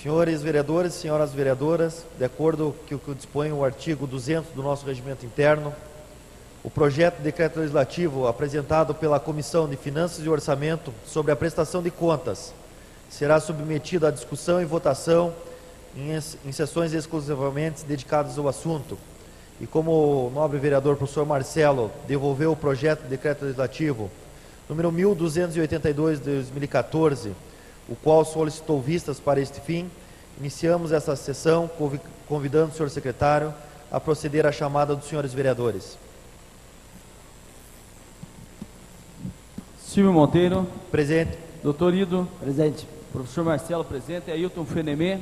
Senhores vereadores, senhoras vereadoras, de acordo com o que dispõe o artigo 200 do nosso regimento interno, o projeto de decreto legislativo apresentado pela Comissão de Finanças e Orçamento sobre a prestação de contas será submetido à discussão e votação em sessões exclusivamente dedicadas ao assunto. E como o nobre vereador professor Marcelo devolveu o projeto de decreto legislativo número 1282 de 2014, o qual solicitou vistas para este fim, iniciamos essa sessão convidando o senhor secretário a proceder à chamada dos senhores vereadores. Silvio Monteiro. Presente. Doutor Ido. Presente. Professor Marcelo, presente. Ailton Fenemê.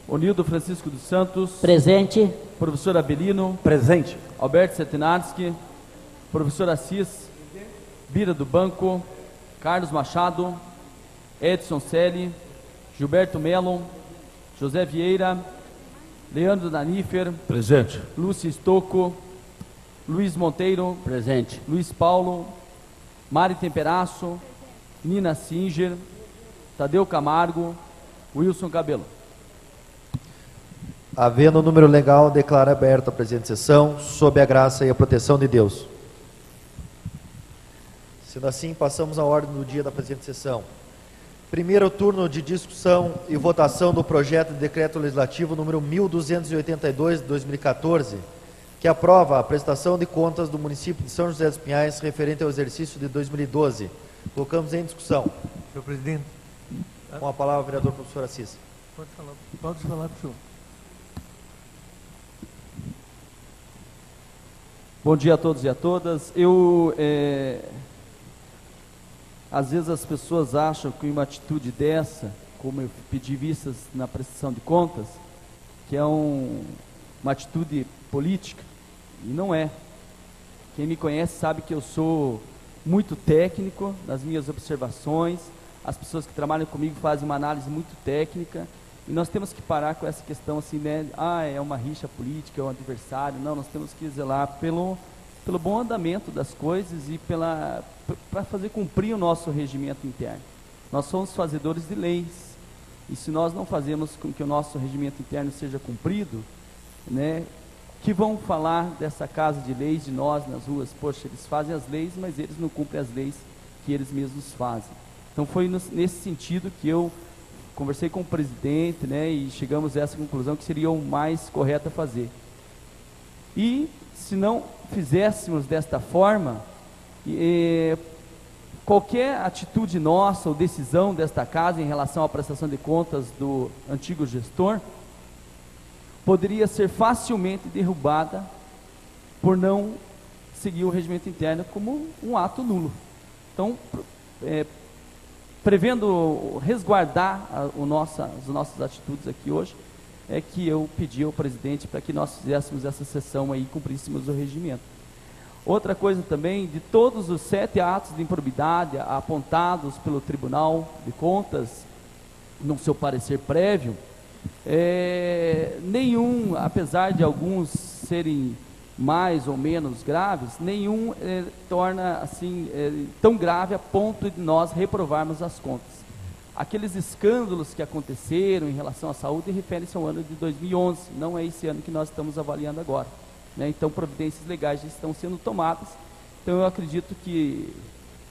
Onildo Francisco dos Santos. Presente. Professor Abelino. Presente. Alberto Setinarski. Professor Assis. Bira do Banco. Carlos Machado. Edson Selle. Gilberto Melo. José Vieira. Leandro Danifer. Presente. Lúcia Estocco. Luiz Monteiro. Presente. Luiz Paulo. Mari Temperaço, Nina Singer, Tadeu Camargo, Wilson Cabelo. Havendo o número legal, declaro aberta a presente sessão, sob a graça e a proteção de Deus. Sendo assim, passamos à ordem do dia da presente sessão. Primeiro turno de discussão e votação do projeto de decreto legislativo número 1282 de 2014, que aprova a prestação de contas do município de São José dos Pinhais referente ao exercício de 2012. Colocamos em discussão. Senhor presidente. Com a palavra o vereador professor Assis. Pode falar, professor. Bom dia a todos e a todas. Às vezes as pessoas acham que uma atitude dessa, como eu pedi vistas na prestação de contas, que é uma atitude política, e não é. Quem me conhece sabe que eu sou muito técnico nas minhas observações, as pessoas que trabalham comigo fazem uma análise muito técnica, e nós temos que parar com essa questão assim, né, é uma rixa política, é um adversário. Não, nós temos que zelar pelo bom andamento das coisas e para fazer cumprir o nosso regimento interno. Nós somos fazedores de leis, e se nós não fazemos com que o nosso regimento interno seja cumprido, né, que vão falar dessa casa de leis, de nós nas ruas? Poxa, eles fazem as leis, mas eles não cumprem as leis que eles mesmos fazem. Então foi nesse sentido que eu conversei com o presidente, né, e chegamos a essa conclusão que seria o mais correto a fazer. E se não fizéssemos desta forma, qualquer atitude nossa ou decisão desta casa em relação à prestação de contas do antigo gestor poderia ser facilmente derrubada por não seguir o regimento interno como um ato nulo. Então, prevendo resguardar as nossas atitudes aqui hoje, é que eu pedi ao presidente para que nós fizéssemos essa sessão aí e cumpríssemos o regimento. Outra coisa também, de todos os 7 atos de improbidade apontados pelo Tribunal de Contas no seu parecer prévio, nenhum, apesar de alguns serem mais ou menos graves, nenhum torna assim tão grave a ponto de nós reprovarmos as contas. Aqueles escândalos que aconteceram em relação à saúde referem-se ao ano de 2011, não é esse ano que nós estamos avaliando agora, né? Então providências legais já estão sendo tomadas. Então eu acredito que,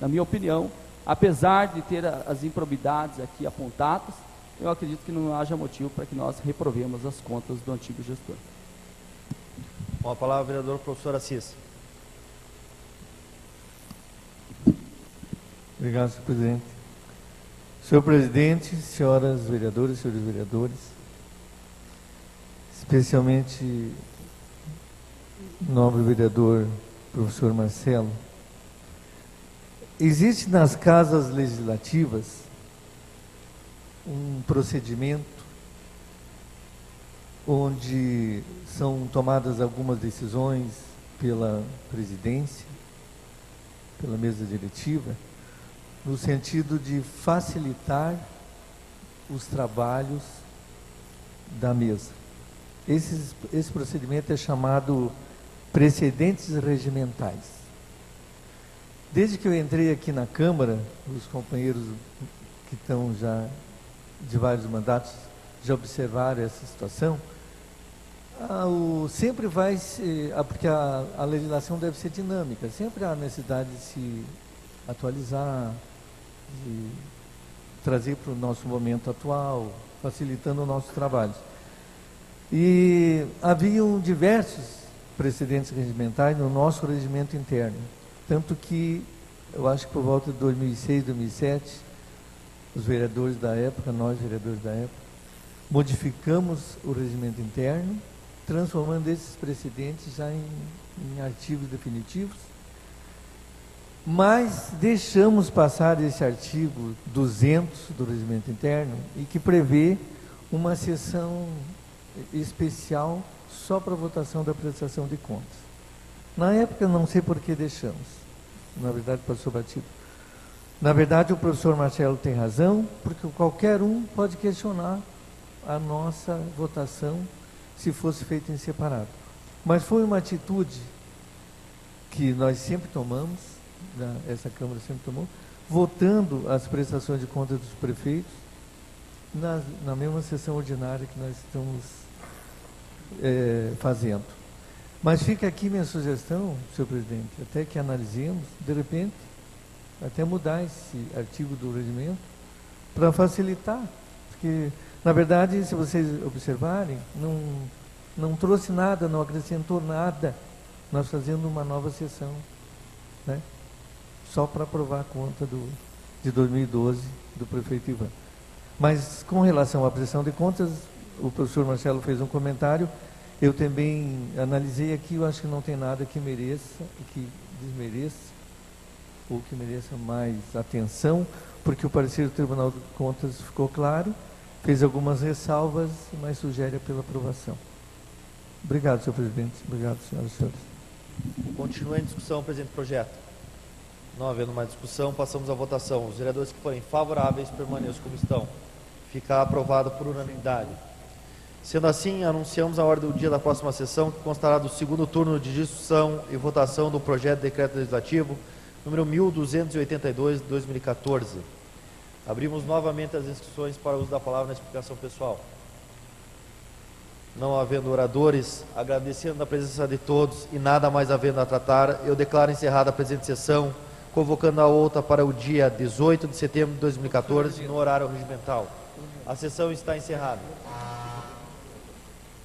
na minha opinião, apesar de ter as improbidades aqui apontadas, eu acredito que não haja motivo para que nós reprovemos as contas do antigo gestor. Com a palavra o vereador professor Assis. Obrigado, senhor presidente. Senhor presidente, senhoras vereadoras, senhores vereadores, especialmente nobre vereador professor Marcelo, existe nas casas legislativas um procedimento onde são tomadas algumas decisões pela presidência, pela mesa diretiva, no sentido de facilitar os trabalhos da mesa. Esse procedimento é chamado precedentes regimentais. Desde que eu entrei aqui na Câmara, os companheiros que estão já de vários mandatos já observaram essa situação, sempre vai, porque a legislação deve ser dinâmica, sempre há necessidade de se atualizar, de trazer para o nosso momento atual, facilitando o nosso trabalho. E haviam diversos precedentes regimentais no nosso regimento interno, tanto que eu acho que por volta de 2006, 2007, os vereadores da época, nós vereadores da época, modificamos o regimento interno, transformando esses precedentes já em artigos definitivos, mas deixamos passar esse artigo 200 do regimento interno e que prevê uma sessão especial só para votação da prestação de contas. Na época, não sei por que deixamos, na verdade passou batido. Na verdade, o professor Marcelo tem razão, porque qualquer um pode questionar a nossa votação se fosse feita em separado. Mas foi uma atitude que nós sempre tomamos, essa Câmara sempre tomou, votando as prestações de contas dos prefeitos na mesma sessão ordinária que nós estamos fazendo. Mas fica aqui minha sugestão, senhor presidente, até que analisemos, de repente, até mudar esse artigo do regimento para facilitar, porque, na verdade, se vocês observarem, não trouxe nada, não acrescentou nada, nós fazendo uma nova sessão, né? Só para aprovar a conta de 2012 do prefeito Ivan. Mas, com relação à prestação de contas, o professor Marcelo fez um comentário, eu também analisei aqui, eu acho que não tem nada que mereça, que desmereça, ou que mereça mais atenção, porque o parecer do Tribunal de Contas ficou claro, fez algumas ressalvas, mas sugere pela aprovação. Obrigado, senhor presidente. Obrigado, senhoras e senhores. Continua em discussão o presente projeto. Não havendo mais discussão, passamos à votação. Os vereadores que forem favoráveis permaneçam como estão. Fica aprovado por unanimidade. Sendo assim, anunciamos a ordem do dia da próxima sessão, que constará do segundo turno de discussão e votação do projeto de decreto legislativo número 1282 de 2014. Abrimos novamente as inscrições para o uso da palavra na explicação pessoal. Não havendo oradores, agradecendo a presença de todos e nada mais havendo a tratar, eu declaro encerrada a presente sessão, convocando a outra para o dia 18 de setembro de 2014, no horário regimental. A sessão está encerrada.